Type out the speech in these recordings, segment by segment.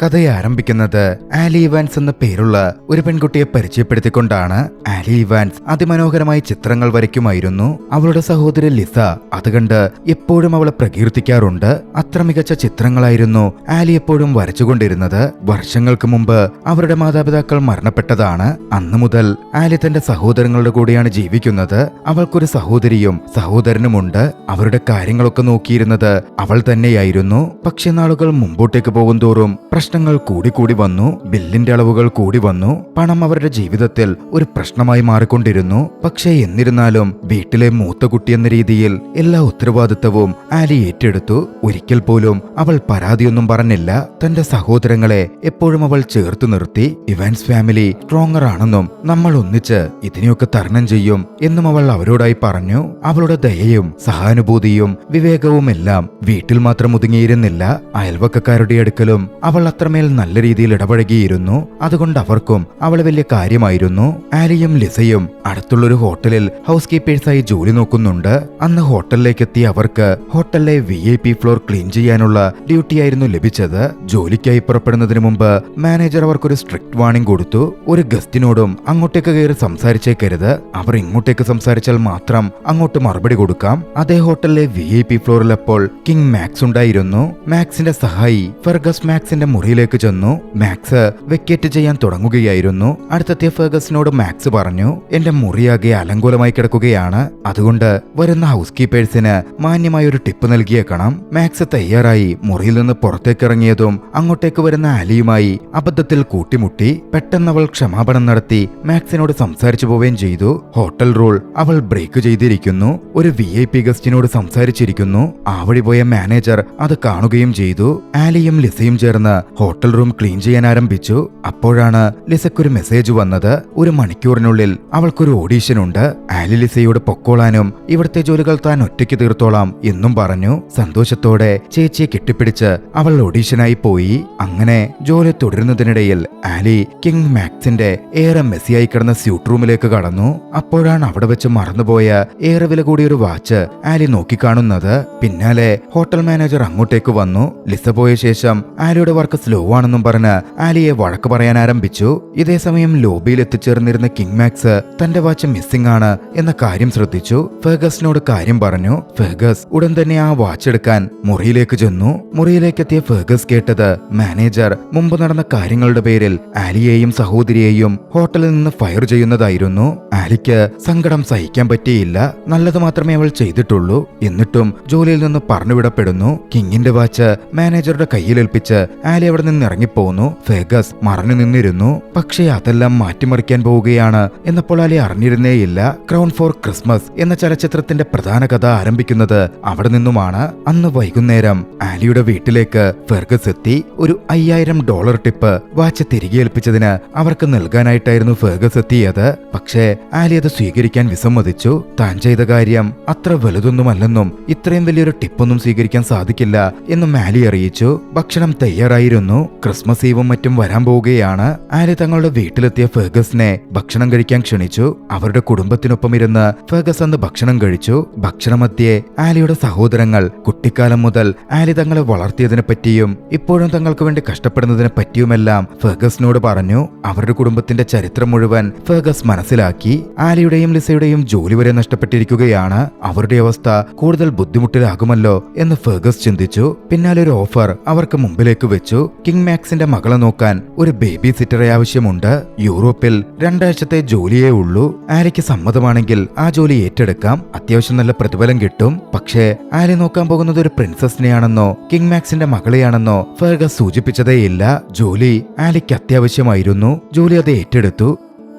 കഥയെ ആരംഭിക്കുന്നത് ആലി ഇവാൻസ് എന്ന പേരുള്ള ഒരു പെൺകുട്ടിയെ പരിചയപ്പെടുത്തിക്കൊണ്ടാണ്. ആലി ഇവാൻസ് അതിമനോഹരമായ ചിത്രങ്ങൾ വരയ്ക്കുമായിരുന്നു. അവളുടെ സഹോദരി ലിസ അത് കണ്ട് എപ്പോഴും അവളെ പ്രകീർത്തിക്കാറുണ്ട്. അത്ര മികച്ച ചിത്രങ്ങളായിരുന്നു ആലി എപ്പോഴും വരച്ചുകൊണ്ടിരുന്നത്. വർഷങ്ങൾക്ക് മുമ്പ് അവരുടെ മാതാപിതാക്കൾ മരണപ്പെട്ടതാണ്. അന്നു മുതൽ ആലി തന്റെ സഹോദരങ്ങളുടെ കൂടെയാണ് ജീവിക്കുന്നത്. അവൾക്കൊരു സഹോദരിയും സഹോദരനുമുണ്ട്. അവരുടെ കാര്യങ്ങളൊക്കെ നോക്കിയിരുന്നത് അവൾ തന്നെയായിരുന്നു. പക്ഷെ നാളുകൾ മുമ്പോട്ടേക്ക് പോകുന്തോറും പ്രശ്നങ്ങൾ കൂടിക്കൂടി വന്നു. ബില്ലിന്റെ അളവുകൾ കൂടി വന്നു. പണം അവരുടെ ജീവിതത്തിൽ ഒരു പ്രശ്നമായി മാറിക്കൊണ്ടിരുന്നു. പക്ഷേ എന്നിരുന്നാലും വീട്ടിലെ മൂത്ത കുട്ടി എന്ന രീതിയിൽ എല്ലാ ഉത്തരവാദിത്തവും ആലി ഏറ്റെടുത്തു. ഒരിക്കൽ പോലും അവൾ പരാതിയൊന്നും പറഞ്ഞില്ല. തന്റെ സഹോദരങ്ങളെ എപ്പോഴും അവൾ ചേർത്ത് നിർത്തി. ഇവാൻസ് ഫാമിലി സ്ട്രോങ്ങർ ആണെന്നും നമ്മൾ ഒന്നിച്ച് ഇതിനെയൊക്കെ തരണം ചെയ്യും എന്നും അവൾ അവരോടായി പറഞ്ഞു. അവളുടെ ദയയും സഹാനുഭൂതിയും വിവേകവും എല്ലാം വീട്ടിൽ മാത്രം ഒതുങ്ങിയിരുന്നില്ല. അയൽവക്കക്കാരുടെ അടുക്കലും അവൾ അത്രമേൽ നല്ല രീതിയിൽ ഇടപഴകിയിരുന്നു. അതുകൊണ്ട് അവർക്കും അവൾ വലിയ കാര്യമായിരുന്നു. ആലിയും ലിസയും അടുത്തുള്ളൊരു ഹോട്ടലിൽ ഹൗസ് കീപ്പേഴ്സായി ജോലി നോക്കുന്നുണ്ട്. അന്ന് ഹോട്ടലിലേക്ക് എത്തിയ അവർക്ക് ഹോട്ടലിലെ VIP ഫ്ലോർ ക്ലീൻ ചെയ്യാനുള്ള ഡ്യൂട്ടിയായിരുന്നു ലഭിച്ചത്. ജോലിക്കായി പുറപ്പെടുന്നതിന് മുമ്പ് മാനേജർ അവർക്കൊരു സ്ട്രിക്റ്റ് വാർണിംഗ് കൊടുത്തു. ഒരു ഗസ്റ്റിനോടും അങ്ങോട്ടേക്ക് കയറി സംസാരിച്ചേക്കരുത്. അവർ ഇങ്ങോട്ടേക്ക് സംസാരിച്ചാൽ മാത്രം അങ്ങോട്ട് മറുപടി കൊടുക്കാം. അതേ ഹോട്ടലിലെ VIP ഫ്ലോറിൽ അപ്പോൾ കിങ് മാക്സ് ഉണ്ടായിരുന്നു. മാക്സിന്റെ സഹായി ഫെർഗസ് മാക്സിന്റെ മുറിയിലേക്ക് ചെന്നു. മാക്സ് വെക്കേറ്റ് ചെയ്യാൻ തുടങ്ങുകയായിരുന്നു. അടുത്തെത്തിയ ഫെർഗസിനോട് മാക്സ് പറഞ്ഞു, എന്റെ മുറിയാകെ അലങ്കോലമായി കിടക്കുകയാണ്. അതുകൊണ്ട് വരുന്ന ഹൗസ് കീപ്പേഴ്സിന് മാന്യമായ ഒരു ടിപ്പ് നൽകിയേക്കണം. മാക്സ് തയ്യാറായി മുറിയിൽ നിന്ന് പുറത്തേക്കിറങ്ങിയതും അങ്ങോട്ടേക്ക് വരുന്ന ആലിയുമായി അബദ്ധത്തിൽ കൂട്ടിമുട്ടി. പെട്ടെന്ന് അവൾ ക്ഷമാപണം നടത്തി മാക്സിനോട് സംസാരിച്ചു പോവുകയും ചെയ്തു. ഹോട്ടൽ റൂൾ അവൾ ബ്രേക്ക് ചെയ്തിരിക്കുന്നു. ഒരു VIP ഗസ്റ്റിനോട് സംസാരിച്ചിരിക്കുന്നു. ആ വഴി പോയ മാനേജർ അത് കാണുകയും ചെയ്തു. ആലിയും ലിസയും ചേർന്ന് ഹോട്ടൽ റൂം ക്ലീൻ ചെയ്യാൻ ആരംഭിച്ചു. അപ്പോഴാണ് ലിസയ്ക്കൊരു മെസ്സേജ് വന്നത്. ഒരു മണിക്കൂറിനുള്ളിൽ അവൾക്കൊരു ഓഡീഷൻ ഉണ്ട്. ആലി ലിസയോട് പൊക്കോളാനും ഇവിടുത്തെ ജോലികൾ താൻ ഒറ്റയ്ക്ക് തീർത്തോളാം എന്നും പറഞ്ഞു. സന്തോഷത്തോടെ ചേച്ചിയെ കെട്ടിപ്പിടിച്ച് അവൾ ഓഡീഷനായി പോയി. അങ്ങനെ ജോലി തുടരുന്നതിനിടയിൽ ആലി കിങ് മാക്സിന്റെ ഏറെ മെസ്സിയായി കിടന്ന സ്യൂട്ട് റൂമിലേക്ക് കടന്നു. അപ്പോഴാണ് അവിടെ വെച്ച് മറന്നുപോയ ഏറെ വില കൂടിയ ഒരു വാച്ച് ആലി നോക്കിക്കാണുന്നത്. പിന്നാലെ ഹോട്ടൽ മാനേജർ അങ്ങോട്ടേക്ക് വന്നു. ലിസ പോയ ശേഷം ആലിയുടെ വർക്ക് സ്ലോ ആണെന്നും പറഞ്ഞ് ആലിയെ വഴക്ക് പറയാൻ ആരംഭിച്ചു. ഇതേസമയം ലോബിയിൽ എത്തിച്ചേർന്നിരുന്ന കിങ് മാക്സ് തന്റെ വാച്ച് മിസ്സിംഗ് ആണ് എന്ന കാര്യം ശ്രദ്ധിച്ചു. ഫെർഗസിനോട് കാര്യം പറഞ്ഞു. ഫെർഗസ് ഉടൻ തന്നെ ആ വാച്ച് എടുക്കാൻ മുറിയിലേക്ക് ചെന്നു. മുറിയിലേക്ക് എത്തിയ ഫെർഗസ് കേട്ടത് മാനേജർ മുമ്പ് നടന്ന കാര്യങ്ങളുടെ പേരിൽ ആലിയെയും സഹോദരിയെയും ഹോട്ടലിൽ നിന്ന് ഫയർ ചെയ്യുന്നതായിരുന്നു. ആലിക്ക് സങ്കടം സഹിക്കാൻ പറ്റിയില്ല. നല്ലത് മാത്രമേ അവൾ ചെയ്തിട്ടുള്ളൂ. എന്നിട്ടും ജോലിയിൽ നിന്ന് പറഞ്ഞുവിടപ്പെടുന്നു. കിങ്ങിന്റെ വാച്ച് മാനേജറുടെ കയ്യിലേൽപ്പിച്ച് ആലി അവിടെ നിന്ന് ഇറങ്ങിപ്പോന്നു. ഫെർഗസ് മറഞ്ഞു നിന്നിരുന്നു. പക്ഷേ അതെല്ലാം മാറ്റിമറിക്കാൻ പോവുകയാണ് എന്നപ്പോൾ ആലി അറിഞ്ഞിരുന്നേയില്ല. ക്രൗൺ ഫോർ ക്രിസ്മസ് എന്ന ചലച്ചിത്രത്തിന്റെ പ്രധാന കഥ ആരംഭിക്കുന്നത് അവിടെ നിന്നുമാണ്. അന്ന് വൈകുന്നേരം ആലിയുടെ വീട്ടിലേക്ക് ഫെർഗസ് എത്തി. ഒരു $5000 ടിപ്പ് വാച്ച് തിരികെ ഏൽപ്പിച്ചതിന് അവർക്ക് നൽകാനായിട്ടായിരുന്നു ഫെർഗസ് എത്തിയത്. പക്ഷേ ആലി അത് സ്വീകരിക്കാൻ വിസമ്മതിച്ചു. താൻ ചെയ്ത കാര്യം അത്ര വലുതൊന്നുമല്ലെന്നും ഇത്രയും വലിയൊരു ടിപ്പൊന്നും സ്വീകരിക്കാൻ സാധിക്കില്ല എന്നും ആലി അറിയിച്ചു. ഭക്ഷണം തയ്യാറായിരുന്നു. ക്രിസ്മസ് ഈവും മറ്റും വരാൻ പോവുകയാണ്. ആലി തങ്ങളുടെ വീട്ടിലെത്തിയ ഫെർഗസിനെ ഭക്ഷണം കഴിക്കാൻ ക്ഷണിച്ചു. അവരുടെ കുടുംബത്തിനൊപ്പം ഇരുന്ന് ഫെർഗസ് അന്ന് ഭക്ഷണം കഴിച്ചു. ഭക്ഷണമധ്യേ ആലിയുടെ സഹോദരങ്ങൾ കുട്ടിക്കാലം മുതൽ ആലി തങ്ങളെ വളർത്തിയതിനെ പറ്റിയും ഇപ്പോഴും തങ്ങൾക്ക് വേണ്ടി കഷ്ടപ്പെടുന്നതിനെ പറ്റിയുമെല്ലാം ഫെർഗസിനോട് പറഞ്ഞു. അവരുടെ കുടുംബത്തിന്റെ ചരിത്രം മുഴുവൻ ഫെർഗസ് മനസ്സിലാക്കി. ആലിയുടെയും ലിസയുടെയും ജോലി വരെ നഷ്ടപ്പെട്ടിരിക്കുകയാണ്. അവരുടെ അവസ്ഥ കൂടുതൽ ബുദ്ധിമുട്ടിലാകുമല്ലോ എന്ന് ഫെർഗസ് ചിന്തിച്ചു. പിന്നാലെ ഒരു ഓഫർ അവർക്ക് മുമ്പിലേക്ക് വെച്ചു. കിങ് മാക്സിന്റെ മകളെ നോക്കാൻ ഒരു ബേബി സിറ്ററെ ആവശ്യമുണ്ട്. യൂറോപ്പിൽ 2 ആഴ്ചത്തെ ജോലിയേ ഉള്ളൂ. ആലിക്ക് സമ്മതമാണെങ്കിൽ ആ ജോലി ഏറ്റെടുക്കാം. അത്യാവശ്യം നല്ല പ്രതിഫലം കിട്ടും. പക്ഷേ ആലി നോക്കാൻ പോകുന്നത് ഒരു പ്രിൻസസിനെയാണെന്നോ കിങ് മാക്സിന്റെ മകളെയാണെന്നോ ഫെർഗസ് സൂചിപ്പിച്ചതേയില്ല. ജോലി ആലിക്ക് അത്യാവശ്യമായിരുന്നു. ജോലി അത് ഏറ്റെടുത്തു.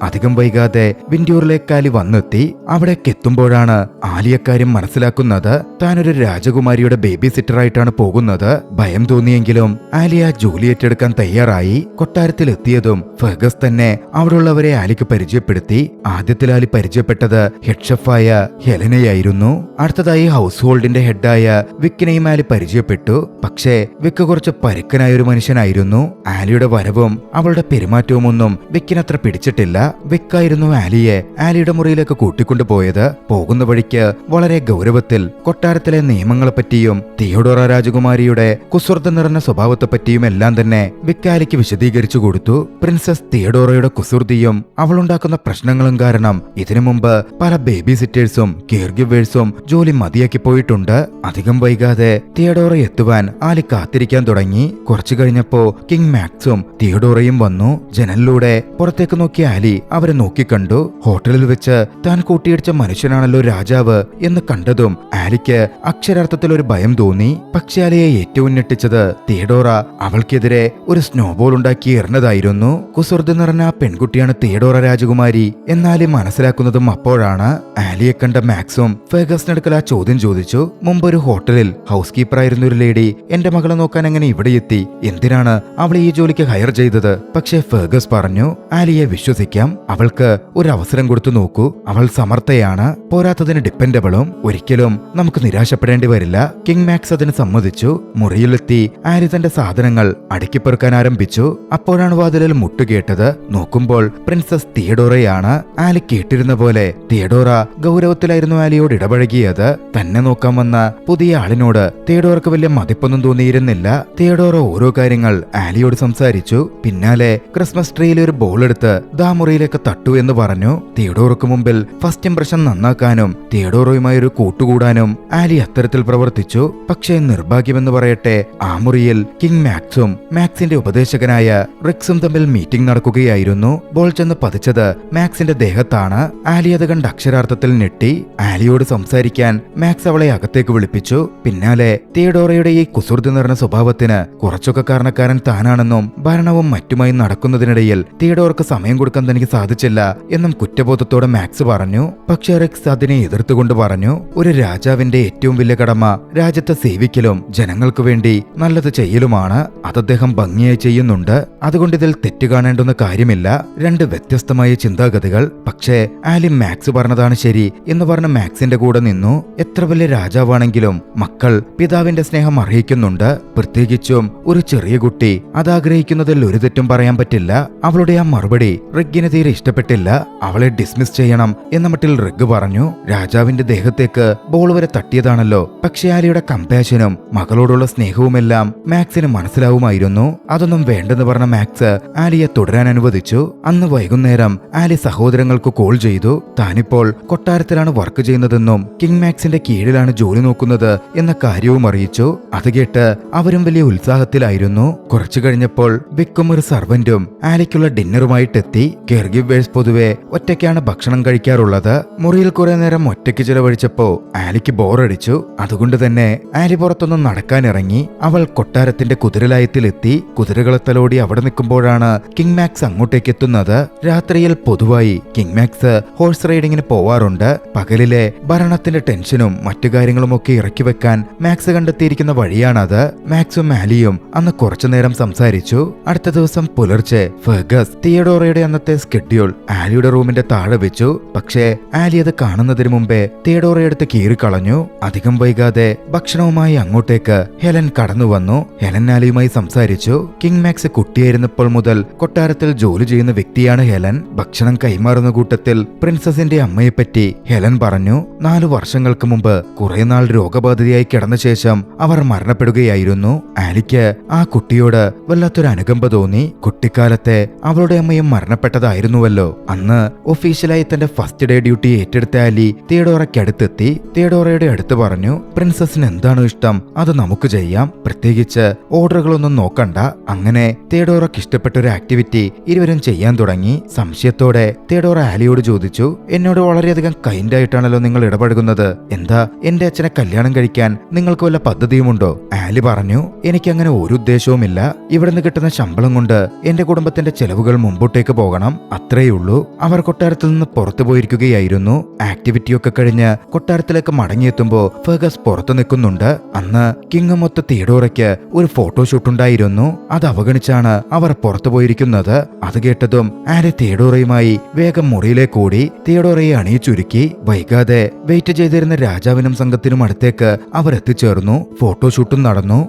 അധികം വൈകാതെ വിൻഡ്യൂറിലേക്ക് ആലി വന്നെത്തി. അവിടേക്ക് എത്തുമ്പോഴാണ് ആലിയക്കാര്യം മനസ്സിലാക്കുന്നത്. താനൊരു രാജകുമാരിയുടെ ബേബി സിറ്ററായിട്ടാണ് പോകുന്നത്. ഭയം തോന്നിയെങ്കിലും ആലിയ ജോലി ഏറ്റെടുക്കാൻ തയ്യാറായി. കൊട്ടാരത്തിലെത്തിയതും ഫെർഗസ് തന്നെ അവിടെയുള്ളവരെ ആലിക്ക് പരിചയപ്പെടുത്തി. ആദ്യത്തിൽ ആലി പരിചയപ്പെട്ടത് ഹെഡ് ഷെഫായ ഹെലനയായിരുന്നു. അടുത്തതായി ഹൗസ് ഹോൾഡിന്റെ ഹെഡായ വിക്കിനെയും ആലി പരിചയപ്പെട്ടു. പക്ഷേ വിക്ക് കുറച്ച് പരുക്കനായ ഒരു മനുഷ്യനായിരുന്നു. ആലിയുടെ വരവും അവളുടെ പെരുമാറ്റവും ഒന്നും വിക്കിനത്ര പിടിച്ചിട്ടില്ല. വിക്കായിരുന്നു ആലിയെ ആലിയുടെ മുറിയിലേക്ക് കൂട്ടിക്കൊണ്ടുപോയത്. പോകുന്ന വഴിക്ക് വളരെ ഗൗരവത്തിൽ കൊട്ടാരത്തിലെ നിയമങ്ങളെപ്പറ്റിയും തിയോഡോറ രാജകുമാരിയുടെ കുസൃതി നിറഞ്ഞ സ്വഭാവത്തെപ്പറ്റിയും എല്ലാം തന്നെ വിക്ക് ആലിക്ക് വിശദീകരിച്ചു കൊടുത്തു. പ്രിൻസസ് തിയോഡോറയുടെ കുസൃതിയും അവളുണ്ടാക്കുന്ന പ്രശ്നങ്ങളും കാരണം ഇതിനു മുമ്പ് പല ബേബി സിറ്റേഴ്സും കെയർ ഗിവേഴ്സും ജോലി മതിയാക്കി പോയിട്ടുണ്ട്. അധികം വൈകാതെ തിയോഡോറ എത്തുവാൻ ആലി കാത്തിരിക്കാൻ തുടങ്ങി. കുറച്ചു കഴിഞ്ഞപ്പോ കിങ് മാക്സും തിയോഡോറയും വന്നു. ജനലിലൂടെ പുറത്തേക്ക് നോക്കിയ ആലി അവരെ നോക്കിക്കണ്ടു. ഹോട്ടലിൽ വെച്ച് താൻ കൂട്ടിയിടിച്ച മനുഷ്യനാണല്ലോ രാജാവ് എന്ന് കണ്ടതും ആലിക്ക് അക്ഷരാർത്ഥത്തിൽ ഒരു ഭയം തോന്നി. പക്ഷെ ആലിയെ ഏറ്റവും ഞെട്ടിച്ചത് തിയോഡോറ അവൾക്കെതിരെ ഒരു സ്നോബോൾ ഉണ്ടാക്കി എറിഞ്ഞതായിരുന്നു. കുസൃതി നിറഞ്ഞ ആ പെൺകുട്ടിയാണ് തിയോഡോറ രാജകുമാരി എന്നാലി മനസ്സിലാക്കുന്നതും അപ്പോഴാണ്. ആലിയെ കണ്ട മാക്സും ഫെർഗസിനടുക്കൽ ആ ചോദ്യം ചോദിച്ചു. മുമ്പൊരു ഹോട്ടലിൽ ഹൗസ് കീപ്പറായിരുന്ന ഒരു ലേഡി എന്റെ മകളെ നോക്കാൻ എങ്ങനെ ഇവിടെ എത്തി? എന്തിനാണ് അവളെ ഈ ജോലിക്ക് ഹയർ ചെയ്തത്? പക്ഷേ ഫെർഗസ് പറഞ്ഞു, ആലിയെ വിശ്വസിക്കാം. അവൾക്ക് ഒരു അവസരം കൊടുത്തു നോക്കൂ. അവൾ സമർത്ഥയാണ്, പോരാത്തതിന് ഡിപ്പെൻഡബിളും. ഒരിക്കലും നമുക്ക് നിരാശപ്പെടേണ്ടി വരില്ല. കിങ് മാക്സ് അതിന് സമ്മതിച്ചു. മുറിയിലെത്തി ആലി തന്റെ സാധനങ്ങൾ അടുക്കിപ്പെറുക്കാൻ ആരംഭിച്ചു. അപ്പോഴാണ് വാതിലിൽ മുട്ടുകേട്ടത്. നോക്കുമ്പോൾ പ്രിൻസസ് തിയോഡോറയാണ്. ആലി കേട്ടിരുന്ന പോലെ തിയോഡോറ ഗൗരവത്തിലായിരുന്നു ആലിയോട് ഇടപഴകിയത്. തന്നെ നോക്കാൻ വന്ന പുതിയ ആളിനോട് തിയോഡോറക്ക് വലിയ മതിപ്പൊന്നും തോന്നിയിരുന്നില്ല. തിയോഡോറ ഓരോ കാര്യങ്ങൾ ആലിയോട് സംസാരിച്ചു. പിന്നാലെ ക്രിസ്മസ് ട്രീയിൽ ഒരു ബോൾ എടുത്ത് ദാ മുറിയിലേക്ക് തട്ടു എന്ന് പറഞ്ഞു. തിയോഡോറക്ക് മുമ്പിൽ ഫസ്റ്റ് ഇംപ്രഷൻ നന്നാക്കാനും തിയോഡോറയുമായി ഒരു കൂട്ടുകൂടാനും ആലി അത്തരത്തിൽ പ്രവർത്തിച്ചു. പക്ഷേ നിർഭാഗ്യമെന്ന് പറയട്ടെ, ആ മുറിയിൽ കിങ് മാക്സും മാക്സിന്റെ ഉപദേശകനായ റിക്സും തമ്മിൽ മീറ്റിംഗ് നടക്കുകയായിരുന്നു. ബോൾ ചെന്ന് പതിച്ചത് മാക്സിന്റെ ദേഹത്താണ്. ആലി അത് കണ്ട് അക്ഷരാർത്ഥത്തിൽ ഞെട്ടി. ആലിയോട് സംസാരിക്കാൻ മാക്സ് അവളെ അകത്തേക്ക് വിളിപ്പിച്ചു. പിന്നാലെ തിയോഡോറയുടെ ഈ കുസൃതി നിറഞ്ഞ സ്വഭാവത്തിന് കുറച്ചൊക്കെ കാരണക്കാരൻ താനാണെന്നും ഭരണവും മറ്റുമായി നടക്കുന്നതിനിടയിൽ തിയോഡോർക്ക് സമയം കൊടുക്കാൻ തനിക്ക് സാധിച്ചില്ല എന്നും കുറ്റബോധത്തോടെ മാക്സ് പറഞ്ഞു. പക്ഷേ റിക്സ് അതിനെ എതിർത്തുകൊണ്ട് പറഞ്ഞു, ഒരു രാജാവിന്റെ ഏറ്റവും വലിയ കടമ രാജ്യത്തെ സേവിക്കലും ജനങ്ങൾക്ക് വേണ്ടി നല്ലത് ചെയ്യലുമാണ്. അത് അദ്ദേഹം ഭംഗിയായി ചെയ്യുന്നുണ്ട്. അതുകൊണ്ട് ഇതിൽ തെറ്റ് കാണേണ്ടുന്ന കാര്യമില്ല. രണ്ട് വ്യത്യസ്തമായ ചിന്താഗതികൾ. പക്ഷേ ആലി മാക്സ് പറഞ്ഞതാണ് ശരി എന്ന് പറഞ്ഞ മാക്സിന്റെ കൂടെ നിന്നു. എത്ര വലിയ രാജാവാണെങ്കിലും മക്കൾ പിതാവിന്റെ സ്നേഹം അർഹിക്കുന്നുണ്ട്. പ്രത്യേകിച്ചും ഒരു ചെറിയ കുട്ടി അതാഗ്രഹിക്കുന്നതിൽ ഒരു തെറ്റും പറയാൻ പറ്റില്ല. അവളുടെ ആ മറുപടി റിഗിന് തീരെ ഇഷ്ടപ്പെട്ടില്ല. അവളെ ഡിസ്മിസ് ചെയ്യണം എന്ന മട്ടിൽ റിഗ് പറഞ്ഞു. രാജാവിന്റെ ദേഹത്തേക്ക് ബോൾ വരെ തട്ടിയതാണല്ലോ. പക്ഷെ ആലിയുടെ കമ്പാഷനും മകളോടുള്ള സ്നേഹവുമെല്ലാം മാക്സിന് മനസ്സിലാവുമായിരുന്നു. അതൊന്നും വേണ്ടെന്ന് പറഞ്ഞ മാക്സ് ആലിയെ തുടരാൻ അനുവദിച്ചു. അന്ന് വൈകുന്നേരം ആലി സഹോദരങ്ങൾക്ക് കോൾ ചെയ്തു. താനിപ്പോൾ കൊട്ടാരത്തിലാണ് വർക്ക് ചെയ്യുന്നതെന്നും കിങ് മാക്സിന്റെ കീഴിലാണ് ജോലി നോക്കുന്നത് എന്ന കാര്യവും അറിയിച്ചു. അത് കേട്ട് അവരും വലിയ ഉത്സാഹത്തിലായിരുന്നു. കുറച്ചു കഴിഞ്ഞപ്പോൾ വിക്കും ഒരു സർവന്റും ആലിക്കുള്ള ഡിന്നറുമായിട്ടെത്തി. കെയർ ഗിവേഴ്സ് പൊതുവെ ഒറ്റയ്ക്കാണ് ഭക്ഷണം കഴിക്കാറുള്ളത്. മുറിയിൽ കുറെ നേരം ഒറ്റയ്ക്ക് ചിലവഴിച്ചപ്പോ ആലിക്ക് ബോറടിച്ചു. അതുകൊണ്ട് തന്നെ ആലി പുറത്തൊന്നും നടക്കാനിറങ്ങി. അവൾ കൊട്ടാരത്തിന്റെ കുതിരലായത്തിലെത്തി. കുതിരകളെ തലോടി അവിടെ നിൽക്കുമ്പോഴാണ് കിങ് മാക്സ് അങ്ങോട്ടേക്ക് എത്തുന്നത്. രാത്രിയിൽ പൊതുവായി കിങ് മാക്സ് ഹോഴ്സ് റൈഡിങ്ങിന് പോവാറുണ്ട്. പകലിലെ ഭരണത്തിന്റെ ടെൻഷനും മറ്റു കാര്യങ്ങളുമൊക്കെ ഇറക്കി വെക്കാൻ മാക്സ് കണ്ടെത്തിയിരിക്കുന്ന വഴിയാണത്. മാക്സും ആലിയും അന്ന് കുറച്ചു നേരം സംസാരിച്ചു. അടുത്ത ദിവസം പുലർച്ചെ ഫെർഗസ് തിയോഡോറയുടെ അന്നത്തെ സ്കെഡ്യൂൾ ആലിയുടെ റൂമിന്റെ താഴെ വെച്ചു. പക്ഷേ ആലി അത് കാണുന്നതിന് മുമ്പേ തിയോഡോറയെടുത്ത് കീറിക്കളഞ്ഞു. അധികം വൈകാതെ ഭക്ഷണവുമായി അങ്ങോട്ടേക്ക് ഹെലൻ കടന്നു വന്നു. ഹെലൻ ആലിയുമായി സംസാരിച്ചു. കിങ് മാക്സ് കുട്ടിയായിരുന്നപ്പോൾ മുതൽ കൊട്ടാരത്തിൽ ജോലി ചെയ്യുന്ന വ്യക്തിയാണ് ഹെലൻ. ഭക്ഷണം കൈമാറുന്ന കൂട്ടത്തിൽ പ്രിൻസസിന്റെ അമ്മയെപ്പറ്റി ഹെലൻ പറഞ്ഞു. 4 വർഷങ്ങൾക്ക് മുമ്പ് കുറെ നാൾ രോഗബാധിതയായി കിടന്ന ശേഷം അവർ മരണപ്പെടുകയായിരുന്നു. ആലിക്ക് ആ കുട്ടിയോട് വല്ലാത്തൊരു അനുകമ്പ തോന്നി. കുട്ടിക്കാലത്തെ അവളുടെ അമ്മയും മരണപ്പെട്ടതായിരുന്നുവല്ലോ. അന്ന് ഒഫീഷ്യലായി തന്റെ ഫസ്റ്റ് ഡേ ഡ്യൂട്ടി ഏറ്റെടുത്ത ആലി തിയോഡോറയ്ക്കടുത്തെത്തി. തിയോഡോറയുടെ അടുത്ത് പറഞ്ഞു, പ്രിൻസസിന് എന്താണോ ഇഷ്ടം അത് നമുക്ക് ചെയ്യാം. പ്രത്യേകിച്ച് ഓർഡറുകളൊന്നും നോക്കണ്ട. അങ്ങനെ തിയോഡോറയ്ക്ക് ഇഷ്ടപ്പെട്ട ഒരു ആക്ടിവിറ്റി ഇരുവരും ചെയ്യാൻ തുടങ്ങി. സംശയത്തോടെ തിയോഡോറ ആലിയോട് ചോദിച്ചു, എന്നോട് വളരെയധികം കൈൻഡായിട്ടാണല്ലോ നിങ്ങൾ ഇടപഴകുന്നത്. എന്താ എന്റെ അച്ഛനെ കല്യാണം കഴിക്കാൻ നിങ്ങൾക്ക് വല്ല പദ്ധതിയുമുണ്ടോ? ആലി പറഞ്ഞു, എനിക്കങ്ങനെ ഒരു ഉദ്ദേശവുമില്ല. ഇവിടുന്ന് കിട്ടുന്ന ശമ്പളം കൊണ്ട് എന്റെ കുടുംബത്തിന്റെ ചെലവുകൾ മുമ്പോട്ടേക്ക് പോകണം, അത്രയുള്ളൂ. അവർ കൊട്ടാരത്തിൽ നിന്ന് പുറത്തു പോയിരിക്കുകയായിരുന്നു. ആക്ടിവിറ്റിയൊക്കെ കഴിഞ്ഞ് കൊട്ടാരത്തിലേക്ക് മടങ്ങിയെത്തുമ്പോ ഫെർഗസ് പുറത്തു നിൽക്കുന്നുണ്ട്. അന്ന് കിങ് മൊത്ത തിയോഡോറയ്ക്ക് ഒരു ഫോട്ടോഷൂട്ട് ഉണ്ടായിരുന്നു. അത് അവഗണിച്ചാണ് അവർ പുറത്തു പോയിരിക്കുന്നത്. അത് കേട്ടതും ആലി തിയോഡോറയുമായി വേഗം മുറിയിലേക്ക് ഓടി തിയോഡോറയെ അണിയിച്ചൊരുക്കി. വൈകാതെ വെയിറ്റ് ചെയ്തിരുന്ന രാജാവിനും സംഘത്തിനും അടുത്തേക്ക് അവർ എത്തിച്ചേർന്നു. ഫോട്ടോഷൂട്ടും നടന്നു.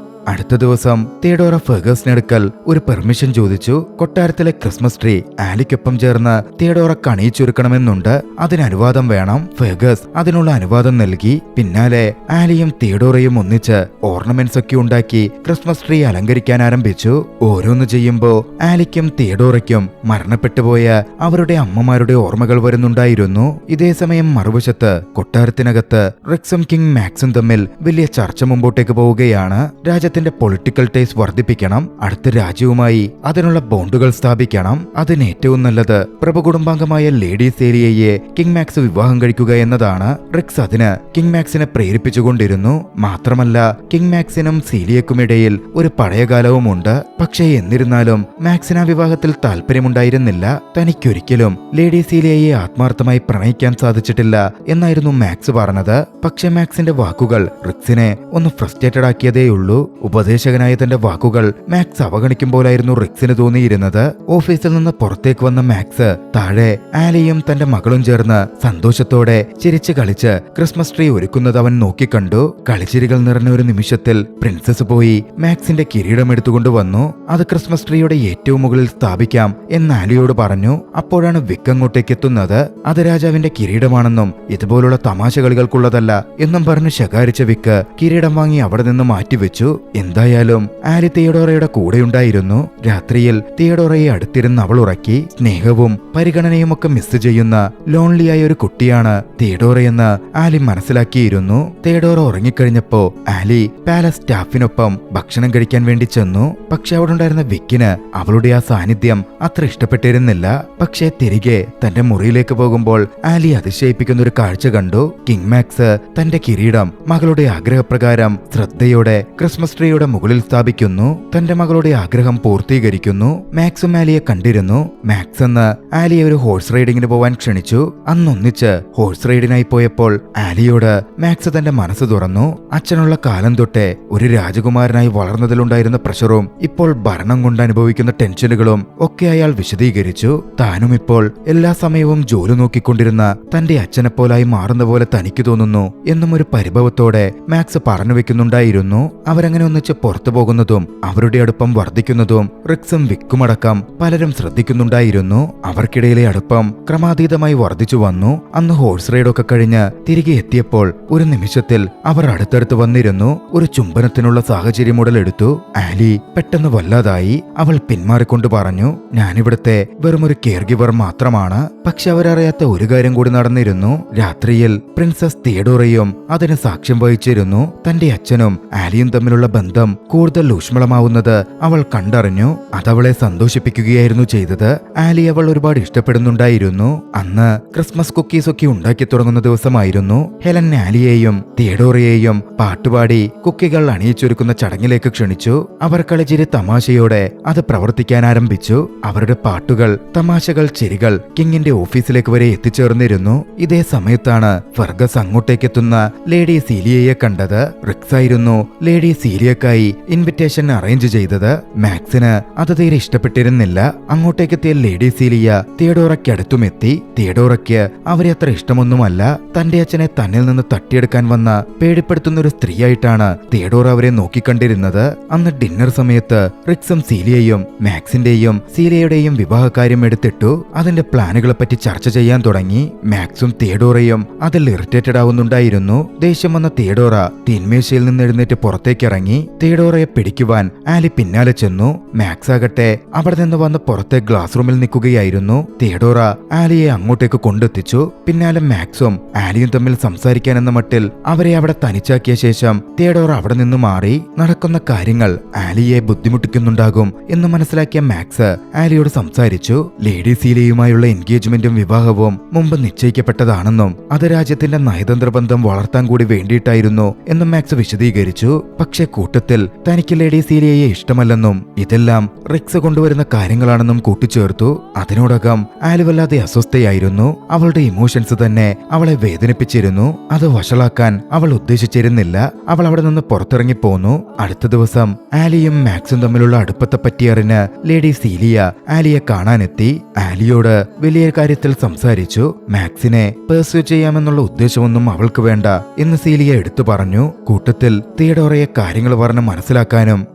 അടുത്ത ദിവസം തിയഡോറ ഫെർഗസിനടുക്കൽ ഒരു പെർമിഷൻ ചോദിച്ചു. കൊട്ടാരത്തിലെ ക്രിസ്മസ് ട്രീ ആലിക്കൊപ്പം ചേർന്ന് തിയഡോറക്ക് അണിയിച്ചൊരുക്കണമെന്നുണ്ട്. അതിന് അനുവാദം വേണം. ഫെർഗസ് അതിനുള്ള അനുവാദം നൽകി. പിന്നാലെ ആലിയും തിയഡോറയും ഒന്നിച്ച് ഓർണമെന്റ്സ് ഒക്കെ ഉണ്ടാക്കി ക്രിസ്മസ് ട്രീ അലങ്കരിക്കാൻ ആരംഭിച്ചു. ഓരോന്ന് ചെയ്യുമ്പോ ആലിക്കും തിയഡോറയ്ക്കും മരണപ്പെട്ടുപോയ അവരുടെ അമ്മമാരുടെ ഓർമ്മകൾ വരുന്നുണ്ടായിരുന്നു. ഇതേസമയം മറുവശത്ത് കൊട്ടാരത്തിനകത്ത് റിക്സും കിങ് മാക്സും തമ്മിൽ വലിയ ചർച്ച മുമ്പോട്ടേക്ക് പോവുകയാണ്. രാജ്യത്തിന്റെ പൊളിറ്റിക്കൽ ടേസ് വർദ്ധിപ്പിക്കണം, അടുത്ത രാജ്യവുമായി അതിനുള്ള ബോണ്ടുകൾ സ്ഥാപിക്കണം. അതിന് ഏറ്റവും നല്ലത് പ്രഭുകുടുംബാംഗമായ ലേഡി സേലിയയെ കിങ് മാക്സ് വിവാഹം കഴിക്കുക എന്നതാണ്. റിക്സ് അതിന് കിങ് മാക്സിനെ പ്രേരിപ്പിച്ചുകൊണ്ടിരുന്നു. മാത്രമല്ല കിങ് മാക്സിനും സീലിയക്കുമിടയിൽ ഒരു പഴയകാലവുമുണ്ട്. പക്ഷേ എന്നിരുന്നാലും മാക്സിന് ആ വിവാഹത്തിൽ താല്പര്യമുണ്ടായിരുന്നില്ല. തനിക്കൊരിക്കലും ലേഡി സീലിയയെ ആത്മാർത്ഥമായി പ്രണയിക്കാൻ സാധിച്ചിട്ടില്ല എന്നായിരുന്നു മാക്സ് പറഞ്ഞത്. പക്ഷെ മാക്സിന്റെ വാക്കുകൾ റിക്സിനെ ഒന്ന് ഫ്രസ്ട്രേറ്റഡ് ആക്കിയതേയുള്ളൂ. ഉപദേശകനായ തന്റെ വാക്കുകൾ മാക്സ് അവഗണിക്കുമ്പോഴായിരുന്നു റിക്സിന് തോന്നിയിരുന്നത്. ഓഫീസിൽ നിന്ന് പുറത്തേക്ക് വന്ന മാക്സ് താഴെ ആലിയും തന്റെ മകളും ചേർന്ന് സന്തോഷത്തോടെ ചിരിച്ചു കളിച്ച് ക്രിസ്മസ് ട്രീ ഒരുക്കുന്നത് അവൻ നോക്കിക്കണ്ടു. കളിച്ചിരികൾ നിറഞ്ഞ ഒരു നിമിഷത്തിൽ പ്രിൻസസ് പോയി മാക്സിന്റെ കിരീടം എടുത്തുകൊണ്ട് വന്നു. അത് ക്രിസ്മസ് ട്രീയുടെ ഏറ്റവും മുകളിൽ സ്ഥാപിക്കാം എന്ന് ആലിയോട് പറഞ്ഞു. അപ്പോഴാണ് വിക്ക് അങ്ങോട്ടേക്ക് എത്തുന്നത്. അത് രാജാവിന്റെ കിരീടമാണെന്നും ഇതുപോലുള്ള തമാശ കളികൾക്കുള്ളതല്ല എന്നും പറഞ്ഞ് ശകാരിച്ച വിക്ക് കിരീടം വാങ്ങി അവിടെ നിന്ന് മാറ്റിവെച്ചു. എന്തായാലും ആലി തിയഡോറയുടെ കൂടെയുണ്ടായിരുന്നു. രാത്രിയിൽ തിയഡോറയെ അടുത്തിരുന്ന് അവൾ ഉറക്കി. സ്നേഹവും പരിഗണനയും ഒക്കെ മിസ് ചെയ്യുന്ന ലോൺലിയായ ഒരു കുട്ടിയാണ് തിയഡോറയെന്ന് ആലി മനസ്സിലാക്കിയിരുന്നു. തിയഡോറ ഉറങ്ങിക്കഴിഞ്ഞപ്പോ ആലി പാലസ് സ്റ്റാഫിനൊപ്പം ഭക്ഷണം കഴിക്കാൻ വേണ്ടി ചെന്നു. പക്ഷെ അവിടെ ഉണ്ടായിരുന്ന വിക്കിന് അവളുടെ ആ സാന്നിധ്യം അത്ര ഇഷ്ടപ്പെട്ടിരുന്നില്ല. പക്ഷേ തിരികെ തന്റെ മുറിയിലേക്ക് പോകുമ്പോൾ ആലി അതിശയിപ്പിക്കുന്ന ഒരു കാഴ്ച കണ്ടു. കിങ് മാക്സ് തന്റെ കിരീടം മകളുടെ ആഗ്രഹപ്രകാരം ശ്രദ്ധയോടെ ക്രിസ്മസ് ട്രീയുടെ മുകളിൽ സ്ഥാപിക്കുന്നു. തന്റെ മകളുടെ ആഗ്രഹം പൂർത്തീകരിക്കുന്നു. മാക്സും ആലിയെ കണ്ടിരുന്നു. മാക്സ് എന്ന് ആലിയെ ഒരു ഹോഴ്സ് റൈഡിങ്ങിന് പോവാൻ ക്ഷണിച്ചു. അന്നൊന്നിച്ച് ഹോഴ്സ് റൈഡിനായി പോയപ്പോൾ ആലിയോട് മാക്സ് തന്റെ മനസ്സ് തുറന്നു. അച്ഛനുള്ള കാലം തൊട്ടേ ഒരു രാജകുമാരനായി വളർന്നതിലുണ്ടായിരുന്ന പ്രഷറും ഇപ്പോൾ ഭരണം കൊണ്ട് അനുഭവിക്കുന്ന ടെൻഷനുകളും ഒക്കെ അയാൾ വിശദീകരിച്ചു. താനും ഇപ്പോൾ എല്ലാ സമയവും ജോലി നോക്കിക്കൊണ്ടിരുന്ന തന്റെ അച്ഛനെപ്പോലായി മാറുന്ന പോലെ തനിക്ക് തോന്നുന്നു എന്നും ഒരു പരിഭവത്തോടെ മാക്സ് പറഞ്ഞു വെക്കുന്നുണ്ടായിരുന്നു. അവരങ്ങനെ ഒന്നിച്ച് പുറത്തു പോകുന്നതും അവരുടെ അടുപ്പം വർദ്ധിക്കുന്നതും റിക്സും വിക്കുമടക്കം പലരും ശ്രദ്ധിക്കുന്നുണ്ടായിരുന്നു. അവർക്കിടയിലെ അടുപ്പം ക്രമാതീതമായി വർദ്ധിച്ചു വന്നു. അന്ന് ഹോഴ്സ് റൈഡൊക്കെ കഴിഞ്ഞ് തിരികെ എത്തിയപ്പോൾ ഒരു നിമിഷത്തിൽ അവർ അടുത്തടുത്ത് വന്നിരുന്നു. ഒരു ചുംബനത്തിനുള്ള സാഹചര്യം ഉടലെടുത്തു. ആലി പെട്ടെന്ന് വല്ലാതായി. അവൾ പിന്മാറിക്കൊണ്ട് പറഞ്ഞു, ഞാനിവിടുത്തെ വെറുമൊരു കെയർ ഗിവർ മാത്രമാണ്. പക്ഷെ അവരറിയാത്ത ഒരു കാര്യം കൂടി നടന്നിരുന്നു. രാത്രിയിൽ പ്രിൻസസ് തിയഡോറയും അതിന് സാക്ഷ്യം വഹിച്ചിരുന്നു. തന്റെ അച്ഛനും ആലിയും തമ്മിലുള്ള ബന്ധം കൂടുതൽ ഊഷ്മളമാവുന്നത് അവൾ കണ്ടറിഞ്ഞു. അതവളെ സന്തോഷിപ്പിക്കുകയായിരുന്നു ചെയ്തത്. ആലി അവൾ ഒരുപാട് ഇഷ്ടപ്പെടുന്നുണ്ടായിരുന്നു. അന്ന് ക്രിസ്മസ് കുക്കീസ് ഒക്കെ ഉണ്ടാക്കി തുടങ്ങുന്ന ദിവസമായിരുന്നു. ഹെലൻ ആലിയെയും തിയഡോറയെയും പാട്ടുപാടി കുക്കികൾ അണിയിച്ചൊരുക്കുന്ന ചടങ്ങിലേക്ക് ക്ഷണിച്ചു. അവർ കളിച്ചിരി തമാശയോടെ അത് പ്രവർത്തിക്കാൻ ആരംഭിച്ചു. അവരുടെ പാട്ടുകൾ, തമാശകൾ, ചിരികൾ കിങ്ങിന്റെ ഓഫീസിലേക്ക് വരെ എത്തിച്ചേർന്നിരുന്നു. ഇതേ സമയത്താണ് ഫെർഗസ് അങ്ങോട്ടേക്കെത്തുന്ന ലേഡി സീലിയയെ കണ്ടത്. റിക്സ് ആയിരുന്നു ലേഡി സീലിയക്കായി ഇൻവിറ്റേഷൻ അറേഞ്ച് ചെയ്തത്. മാക്സിന് അത് തീരെ ഇഷ്ടപ്പെട്ടിരുന്നില്ല. അങ്ങോട്ടേക്കെത്തിയ ലേഡി സീലിയ തിയഡോറയ്ക്ക് അടുത്തുമെത്തി. തിയഡോറയ്ക്ക് അവരെ അത്ര ഇഷ്ടമൊന്നുമല്ല. തന്റെ അച്ഛനെ തന്നിൽ നിന്ന് തട്ടിയെടുക്കാൻ വന്ന പേടിപ്പെടുത്തുന്ന ഒരു സ്ത്രീയായിട്ടാണ് തിയഡോറ അവരെ നോക്കിക്കണ്ടിരുന്നത്. അന്ന് ഡിന്നർ സമയത്ത് റിക്സും സീലിയയും മാക്സിന്റെയും സീലിയയുടെയും വിവാഹകാര്യം എടുത്തിട്ടു. അതിന്റെ പ്ലാനുകളെ പറ്റി ചർച്ച ചെയ്യാൻ തുടങ്ങി. മാക്സും തിയഡോറയും അതിൽ ഇറിറ്റേറ്റഡ് ആവുന്നുണ്ടായിരുന്നു. ദേഷ്യം വന്ന തിയഡോറ തീന്മേശയിൽ നിന്ന് എഴുന്നേറ്റ് പുറത്തേക്കിറങ്ങി. തിയഡോറയെ പിടിക്കുവാൻ ആലി പിന്നാലെ ചെന്നു. മാക്സ് ആകട്ടെ അവിടെ നിന്ന് വന്ന് പുറത്തെ ഗ്ലാസ് റൂമിൽ നിൽക്കുകയായിരുന്നു. തിയഡോറ ആലിയെ അങ്ങോട്ടേക്ക് കൊണ്ടെത്തിച്ചു. പിന്നാലെ മാക്സും ആലിയും തമ്മിൽ സംസാരിക്കാൻ എന്ന മട്ടിൽ അവരെ അവിടെ തനിച്ചാക്കിയ ശേഷം തിയഡോറ അവിടെ നിന്ന് മാറി. നടക്കുന്ന കാര്യങ്ങൾ ആലിയെ ബുദ്ധിമുട്ടിക്കുന്നുണ്ടാകും എന്ന് മനസ്സിലാക്കിയ മാക്സ് ആലിയോട് സംസാരിച്ചു. ലേഡി സീലിയയുമായുള്ള എൻഗേജ്മെന്റും വിവാഹവും മുമ്പ് നിശ്ചയിക്കപ്പെട്ടതാണെന്നും അത് രാജ്യത്തിന്റെ നയതന്ത്ര ബന്ധം വളർത്താൻ കൂടി വേണ്ടിയിട്ടായിരുന്നു എന്നും മാക്സ് വിശദീകരിച്ചു. പക്ഷെ കൂട്ടത്തിൽ തനിക്ക് ലേഡി സീലിയയെ ഇഷ്ടമല്ലെന്നും ഇതെല്ലാം റിക്സ് കൊണ്ടുവരുന്ന കാര്യങ്ങളാണെന്നും കൂട്ടിച്ചേർത്തു. അതിനോടകം ആലി വല്ലാതെ അസ്വസ്ഥയായിരുന്നു. അവളുടെ ഇമോഷൻസ് തന്നെ അവളെ വേദനിപ്പിച്ചിരുന്നു. അത് വഷളാക്കാൻ അവൾ ഉദ്ദേശിച്ചിരുന്നില്ല. അവൾ അവിടെ നിന്ന് പുറത്തിറങ്ങിപ്പോന്നു. അടുത്ത ദിവസം ആലിയും മാക്സും തമ്മിലുള്ള അടുപ്പത്തെ പറ്റി അറിഞ്ഞ് ലേഡി സീലിയ ആലിയെ കാണാനെത്തി. ആലിയോട് വലിയ കാര്യത്തിൽ സംസാരിച്ചു. മാക്സിനെ പെർസ്യൂ ചെയ്യാമെന്നുള്ള ഉദ്ദേശമൊന്നും അവൾക്ക് വേണ്ട എന്ന് സീലിയ എടുത്തു പറഞ്ഞു. കൂട്ടത്തിൽ തിയഡോറയെ കാര്യങ്ങൾ പറഞ്ഞ് മനസ്സിലാക്കാനും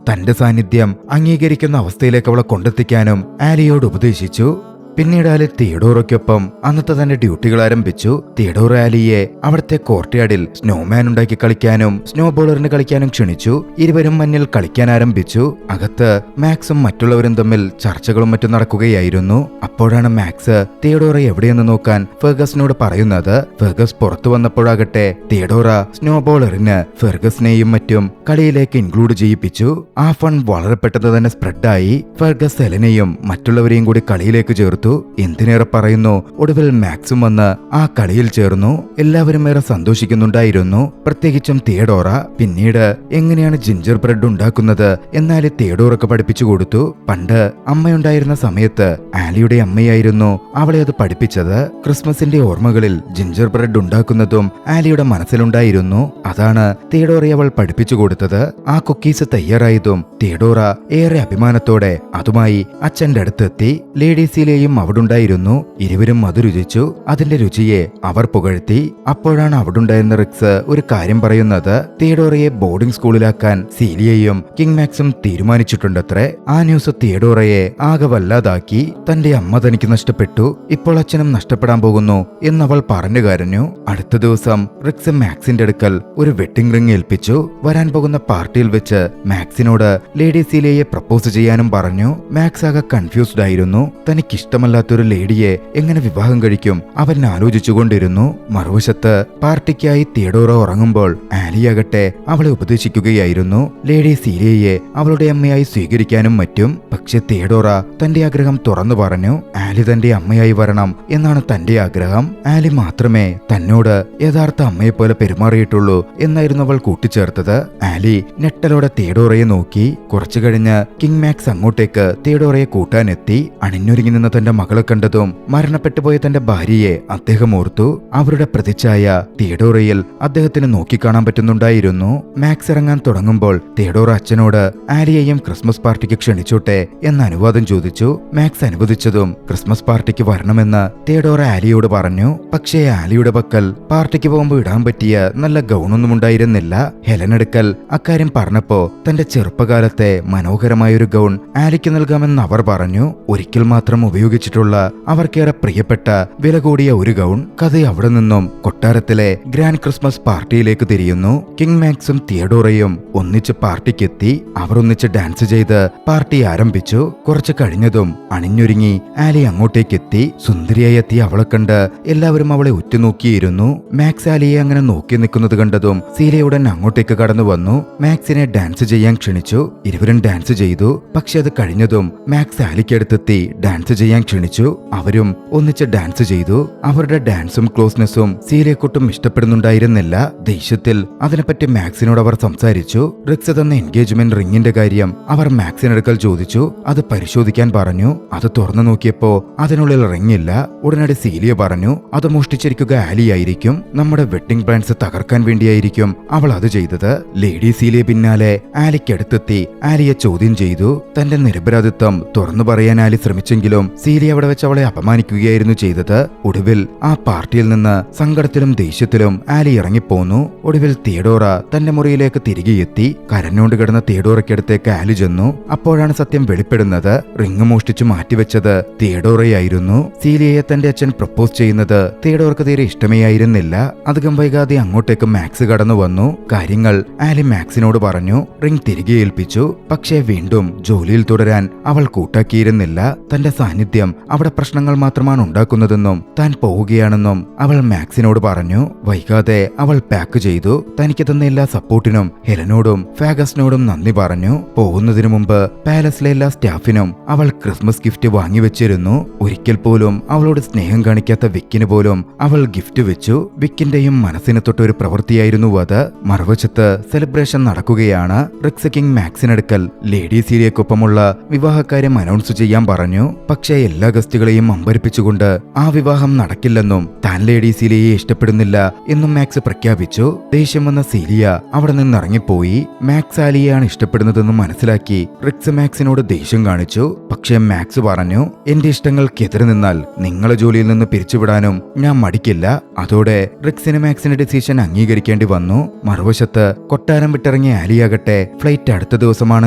തന്റെ സാന്നിധ്യം അംഗീകരിക്കുന്ന അവസ്ഥയിലേക്ക് അവളെ കൊണ്ടെത്തിക്കാനും ആലിയോട് ഉപദേശിച്ചു. പിന്നീട് ആലി തിയഡോറയ്ക്കൊപ്പം അന്നത്തെ തന്റെ ഡ്യൂട്ടികൾ ആരംഭിച്ചു. തിയഡോർ ആലിയെ അവിടുത്തെ കോർട്ട്യാർഡിൽ സ്നോമാൻ ഉണ്ടാക്കി കളിക്കാനും സ്നോ ബോളറിന് കളിക്കാനും ക്ഷണിച്ചു. ഇരുവരും മഞ്ഞിൽ കളിക്കാൻ ആരംഭിച്ചു. അകത്ത് മാക്സും മറ്റുള്ളവരും തമ്മിൽ ചർച്ചകളും മറ്റും നടക്കുകയായിരുന്നു. അപ്പോഴാണ് മാക്സ് തിയഡോറ എവിടെയെന്ന് നോക്കാൻ ഫെർഗസിനോട് പറയുന്നത്. ഫെർഗസ് പുറത്തു വന്നപ്പോഴാകട്ടെ തിയഡോറ സ്നോ ബോളറിന് ഫെർഗസിനെയും മറ്റും കളിയിലേക്ക് ഇൻക്ലൂഡ് ചെയ്യിപ്പിച്ചു. ആ ഫൺ വളരെ പെട്ടെന്ന് തന്നെ സ്പ്രെഡായി. ഫെർഗസ് എലനെയും മറ്റുള്ളവരെയും കൂടി കളിയിലേക്ക് ചേർത്തു. എന്തിനേറെ പറയുന്നു, ഒടുവിൽ മാക്സും വന്ന് ആ കളിയിൽ ചേർന്നു. എല്ലാവരും ഏറെ സന്തോഷിക്കുന്നുണ്ടായിരുന്നു, പ്രത്യേകിച്ചും തിയഡോറ. പിന്നീട് എങ്ങനെയാണ് ജിഞ്ചർ ബ്രെഡ് ഉണ്ടാക്കുന്നത് എന്നാൽ തിയഡോറൊക്കെ പഠിപ്പിച്ചു കൊടുത്തു. പണ്ട് അമ്മയുണ്ടായിരുന്ന സമയത്ത് ആലിയുടെ അമ്മയായിരുന്നു അവളെ അത് പഠിപ്പിച്ചത്. ക്രിസ്മസിന്റെ ഓർമ്മകളിൽ ജിഞ്ചർ ബ്രെഡ് ഉണ്ടാക്കുന്നതും ആലിയുടെ മനസ്സിലുണ്ടായിരുന്നു. അതാണ് തിയഡോറയെ അവൾ പഠിപ്പിച്ചു കൊടുത്തത്. ആ കുക്കീസ് തയ്യാറായതും തിയഡോറ ഏറെ അഭിമാനത്തോടെ അതുമായി അച്ഛന്റെ അടുത്തെത്തി. ലേഡീസിലെയും അവിടുണ്ടായിരുന്നു. ഇരുവരും അത് രുചിച്ചു. അതിന്റെ രുചിയെ അവർ പുകഴ്ത്തി. അപ്പോഴാണ് അവിടുണ്ടായിരുന്ന റിക്സ് ഒരു കാര്യം പറയുന്നത്. തിയഡോറയെ ബോർഡിംഗ് സ്കൂളിലാക്കാൻ സീലിയയും കിങ് മാക്സും തീരുമാനിച്ചിട്ടുണ്ടത്രേ. ആ ന്യൂസ് തിയഡോറയെ ആകെ വല്ലാതാക്കി. തന്റെ അമ്മ തനിക്ക് നഷ്ടപ്പെട്ടു, ഇപ്പോൾ അച്ഛനും നഷ്ടപ്പെടാൻ പോകുന്നു എന്നവൾ പറഞ്ഞു കരഞ്ഞു. അടുത്ത ദിവസം റിക്സ് മാക്സിന്റെ അടുക്കൽ ഒരു വെഡിംഗ് റിംഗ് ഏൽപ്പിച്ചു. വരാൻ പോകുന്ന പാർട്ടിയിൽ വെച്ച് മാക്സിനോട് ലേഡി സീലിയയെ പ്രപ്പോസ് ചെയ്യാനും പറഞ്ഞു. മാക്സ് ആകെ കൺഫ്യൂസ്ഡ് ആയിരുന്നു. തനിക്കിഷ്ടമല്ലാത്തൊരു ലേഡിയെ എങ്ങനെ വിവാഹം കഴിക്കും അവൻ ആലോചിച്ചുകൊണ്ടിരുന്നു. മറുവശത്ത് പാർട്ടിക്കായി തിയഡോറ ഉറങ്ങുമ്പോൾ ആലിയാകട്ടെ അവളെ ഉപദേശിക്കുകയായിരുന്നു. ലേഡി സീലിയയെ അവളുടെ അമ്മയായി സ്വീകരിക്കാനും മറ്റും. പക്ഷെ തിയഡോറ തന്റെ ആഗ്രഹം തുറന്നു പറഞ്ഞു. ആലി തന്റെ അമ്മയായി വരണം എന്നാണ് തന്റെ ആഗ്രഹം. ആലി മാത്രമേ തന്നോട് യഥാർത്ഥ അമ്മയെപ്പോലെ പെരുമാറിയിട്ടുള്ളൂ എന്നായിരുന്നു അവൾ കൂട്ടിച്ചേർത്തത്. ആലി ഞെട്ടലോടെ തിയഡോറയെ നോക്കി. കുറച്ചു കഴിഞ്ഞ് കിങ് മാക്സ് അങ്ങോട്ടേക്ക് തിയഡോറയെ കൂട്ടാനെത്തി. അണിഞ്ഞൊരുങ്ങി നിന്ന തന്റെ മകളെ കണ്ടതും മരണപ്പെട്ടുപോയ തന്റെ ഭാര്യയെ അദ്ദേഹം ഓർത്തു. അവരുടെ പ്രതിച്ഛായ തിയഡോറയിൽ അദ്ദേഹത്തിന് നോക്കിക്കാണാൻ പറ്റുന്നുണ്ടായിരുന്നു. മാക്സ് ഇറങ്ങാൻ തുടങ്ങുമ്പോൾ തിയഡോറ അച്ഛനോട് ആലിയെയും ക്രിസ്മസ് പാർട്ടിക്ക് ക്ഷണിച്ചോട്ടെ എന്ന അനുവാദം ചോദിച്ചു. മാക്സ് അനുവദിച്ചതും ക്രിസ്മസ് പാർട്ടിക്ക് വരണമെന്ന് തിയഡോറ ആലിയോട് പറഞ്ഞു. പക്ഷേ ആലിയുടെ പക്കൽ പാർട്ടിക്ക് പോകുമ്പോൾ ഇടാൻ പറ്റിയ നല്ല ഗൗണൊന്നും ഉണ്ടായിരുന്നില്ല. ഹെലനടുക്കൽ അക്കാര്യം പറഞ്ഞപ്പോ തന്റെ ചെറുപ്പകാലത്തെ മനോഹരമായൊരു ഗൗൺ ആലിക്ക് നൽകാമെന്ന് അവർ പറഞ്ഞു. ഒരിക്കൽ മാത്രം ഉപയോഗിച്ചിട്ടുള്ള അവർക്കേറെ പ്രിയപ്പെട്ട വില കൂടിയ ഒരു ഗൗൺ. കഥ അവിടെ നിന്നും കൊട്ടാരത്തിലെ ഗ്രാൻഡ് ക്രിസ്മസ് പാർട്ടിയിലേക്ക് തിരിയുന്നു. കിങ് മാക്സും തിയഡോറയും ഒന്നിച്ച് പാർട്ടിക്കെത്തി. അവർ ഒന്നിച്ച് ഡാൻസ് ചെയ്ത് പാർട്ടി ആരംഭിച്ചു. കുറച്ച് കഴിഞ്ഞതും അണിഞ്ഞൊരുങ്ങി ആലി അങ്ങോട്ടേക്കെത്തി. സുന്ദരിയായി എത്തിയ അവളെ കണ്ട് എല്ലാവരും അവളെ ഉറ്റുനോക്കിയിരുന്നു. മാക്സ് ആലിയെ അങ്ങനെ നോക്കി നിൽക്കുന്നത് കണ്ടതും സീലയുടൻ അങ്ങോട്ടേക്ക് കടന്നു വന്നു. മാക്സിനെ ഡാൻസ് ചെയ്യാൻ ക്ഷണിച്ചു. ഇരുവരും ഡാൻസ് ചെയ്തു. പക്ഷെ അത് കഴിഞ്ഞതും മാക്സ് ആലിക്കടുത്തെത്തി ഡാൻസ് ചെയ്യാൻ ക്ഷണിച്ചു. അവരും ഒന്നിച്ച് ഡാൻസ് ചെയ്തു. അവരുടെ ഡാൻസും ക്ലോസ്നെസ്സും സീലയെക്കൊട്ടും ഇഷ്ടപ്പെടുന്നുണ്ടായിരുന്നില്ല. ദേഷ്യത്തിൽ അതിനെപ്പറ്റി മാക്സിനോട് അവർ സംസാരിച്ചു. റിക്സ് തന്ന എൻഗേജ്മെന്റ് റിംഗിന്റെ കാര്യം അവർ മാക്സിനടുക്കൽ ചോദിച്ചു. അത് പരിശോധിക്കാൻ പറഞ്ഞു. അത് തുറന്നു നോക്കിയപ്പോ അതിനുള്ളിൽ റിംഗ് ഇല്ല. ഉടനടി സീലിയ പറഞ്ഞു, അത് മോഷ്ടിച്ചിരിക്കുക ആലിയായിരിക്കും. നമ്മുടെ വെഡിംഗ് പ്ലാൻസ് തകർക്കാൻ വേണ്ടിയായിരിക്കും അവൾ അത് ചെയ്തത്. ലേഡി സീലിയ പിന്നാലെ ആലിക്കടുത്തെത്തി ആലിയെ ചോദ്യം ചെയ്തു. തന്റെ നിരപരാധിത്വം തുറന്നു പറയാൻ ആലി ശ്രമിച്ചെങ്കിലും സീലിയ അവിടെ വെച്ച് അവളെ അപമാനിക്കുകയായിരുന്നു ചെയ്തത്. ഒടുവിൽ ആ പാർട്ടിയിൽ നിന്ന് സങ്കടത്തിലും ദേഷ്യത്തിലും ആലി ഇറങ്ങിപ്പോന്നു. ഒടുവിൽ തിയഡോറ തന്റെ മുറിയിലേക്ക് തിരികെ എത്തി. കരഞ്ഞോണ്ട് കിടന്ന തിയഡോറയ്ക്കടുത്തേക്ക് ആലി ചെന്നു. അപ്പോഴാണ് സത്യം വെളിപ്പെടുന്നത്. റിംഗ് മോഷ്ടിച്ചു മാറ്റിവെച്ചത് തിയഡോറയായിരുന്നു. സീലിയയെ തന്റെ അച്ഛൻ പ്രപ്പോസ് ചെയ്യുന്നത് തിയഡോർക്ക് തീരെ ഇഷ്ടമേയായിരുന്നില്ല. അധികം വൈകാതെ അങ്ങോട്ടേക്ക് മാക്സ് കടന്നു വന്നു. കാര്യങ്ങൾ ആലി മാക്സിനോട് പറഞ്ഞു. റിംഗ് തിരികെ ഏൽപ്പിച്ചു. പക്ഷേ വീണ്ടും ജോലിയിൽ തുടരാൻ അവൾ കൂട്ടാക്കിയിരുന്നില്ല. തന്റെ സാന്നിധ്യം അവിടെ പ്രശ്നങ്ങൾ മാത്രമാണ് ഉണ്ടാക്കുന്നതെന്നും താൻ പോവുകയാണെന്നും അവൾ മാക്സിനോട് പറഞ്ഞു. വൈകാതെ അവൾ പാക്ക് ചെയ്തു. തനിക്ക് തന്ന എല്ലാ സപ്പോർട്ടിനും ഹെലനോടും ഫാഗസിനോടും നന്ദി പറഞ്ഞു. പോകുന്നതിനു മുമ്പ് പാലസിലെ എല്ലാ സ്റ്റാഫിനും അവൾ ക്രിസ്മസ് ഗിഫ്റ്റ് വാങ്ങിവെച്ചിരുന്നു. ഒരിക്കൽ പോലും അവളോട് സ്നേഹം കാണിക്കാത്ത വിക്കിന് പോലും അവൾ ഗിഫ്റ്റ് വെച്ചു. വിക്കിന്റെയും മനസ്സിന് തൊട്ടൊരു പ്രവൃത്തിയായിരുന്നു അത്. മറുവശത്ത് സെലിബ്രേഷൻ നടക്കുകയാണ്. റിക്സ് കിങ് മാക്സിനടുക്കൽ ലേഡി സീലിയക്കൊപ്പമുള്ള വിവാഹകാര്യം അനൗൺസ് ചെയ്യാൻ പറഞ്ഞു. പക്ഷേ എല്ലാ ഗസ്റ്റുകളെയും അമ്പരിപ്പിച്ചുകൊണ്ട് ആ വിവാഹം നടക്കില്ലെന്നും താൻ ലേഡി സീലിയയെ ഇഷ്ടപ്പെടുന്നില്ല എന്നും മാക്സ് പ്രഖ്യാപിച്ചു. ദേഷ്യം വന്ന സീലിയ അവിടെ നിന്ന് ഇറങ്ങിപ്പോയി. മാക്സ് ആലിയെയാണ് ഇഷ്ടപ്പെടുന്നതെന്നും മനസ്സിലാക്കി റിക്സ് മാക്സിനോട് ദേഷ്യം കാണിച്ചു. പക്ഷേ മാക്സ് പറഞ്ഞു, എന്റെ ഇഷ്ടം ചട്ടങ്ങൾക്കെതിരെ നിന്നാൽ നിങ്ങളെ ജോലിയിൽ നിന്ന് പിരിച്ചുവിടാനും ഞാൻ മടിക്കില്ല. അതോടെ റിക്സിന് മാക്സിന്റെ ഡിസിഷൻ അംഗീകരിക്കേണ്ടി വന്നു. മറുവശത്ത് കൊട്ടാരം വിട്ടിറങ്ങിയ ആലിയാകട്ടെ ഫ്ലൈറ്റ് അടുത്ത ദിവസമാണ്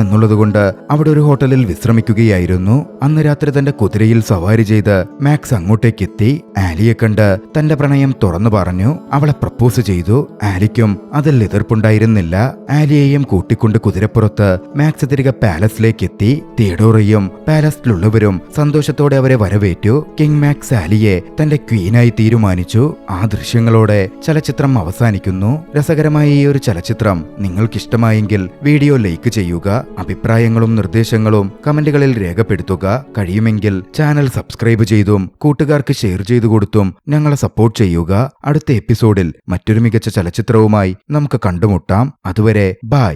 എന്നുള്ളതുകൊണ്ട് അവിടെ ഒരു ഹോട്ടലിൽ വിശ്രമിക്കുകയായിരുന്നു. അന്ന് രാത്രി തന്റെ കുതിരയിൽ സവാരി ചെയ്ത് മാക്സ് അങ്ങോട്ടേക്ക് എത്തി. ആലിയെ കണ്ട് തന്റെ പ്രണയം തുറന്നു പറഞ്ഞു. അവളെ പ്രപ്പോസ് ചെയ്തു. ആലിക്കും അതിൽ എതിർപ്പുണ്ടായിരുന്നില്ല. ആലിയെയും കൂട്ടിക്കൊണ്ട് കുതിരപ്പുറത്ത് മാക്സ് തിരികെ പാലസിലേക്ക് എത്തി. തിയഡോറയും പാലസിലുള്ളവരും സന്തോഷത്തോടെ അവരെ വരവേറ്റു. കിങ് മാക്സ് ആലിയെ തന്റെ ക്വീനായി തീരുമാനിച്ചു. ആ ദൃശ്യങ്ങളോടെ ചലച്ചിത്രം അവസാനിക്കുന്നു. രസകരമായ ഈ ഒരു ചലച്ചിത്രം നിങ്ങൾക്കിഷ്ടമായെങ്കിൽ വീഡിയോ ലൈക്ക് ചെയ്യുക. അഭിപ്രായങ്ങളും നിർദ്ദേശങ്ങളും കമന്റുകളിൽ രേഖപ്പെടുത്തുക. കഴിയുമെങ്കിൽ ചാനൽ സബ്സ്ക്രൈബ് ചെയ്തും കൂട്ടുകാർക്ക് ഷെയർ ചെയ്തു കൊടുത്തും ഞങ്ങളെ സപ്പോർട്ട് ചെയ്യുക. അടുത്ത എപ്പിസോഡിൽ മറ്റൊരു മികച്ച ചലച്ചിത്രവുമായി നമുക്ക് കണ്ടുമുട്ടാം. അതുവരെ ബൈ.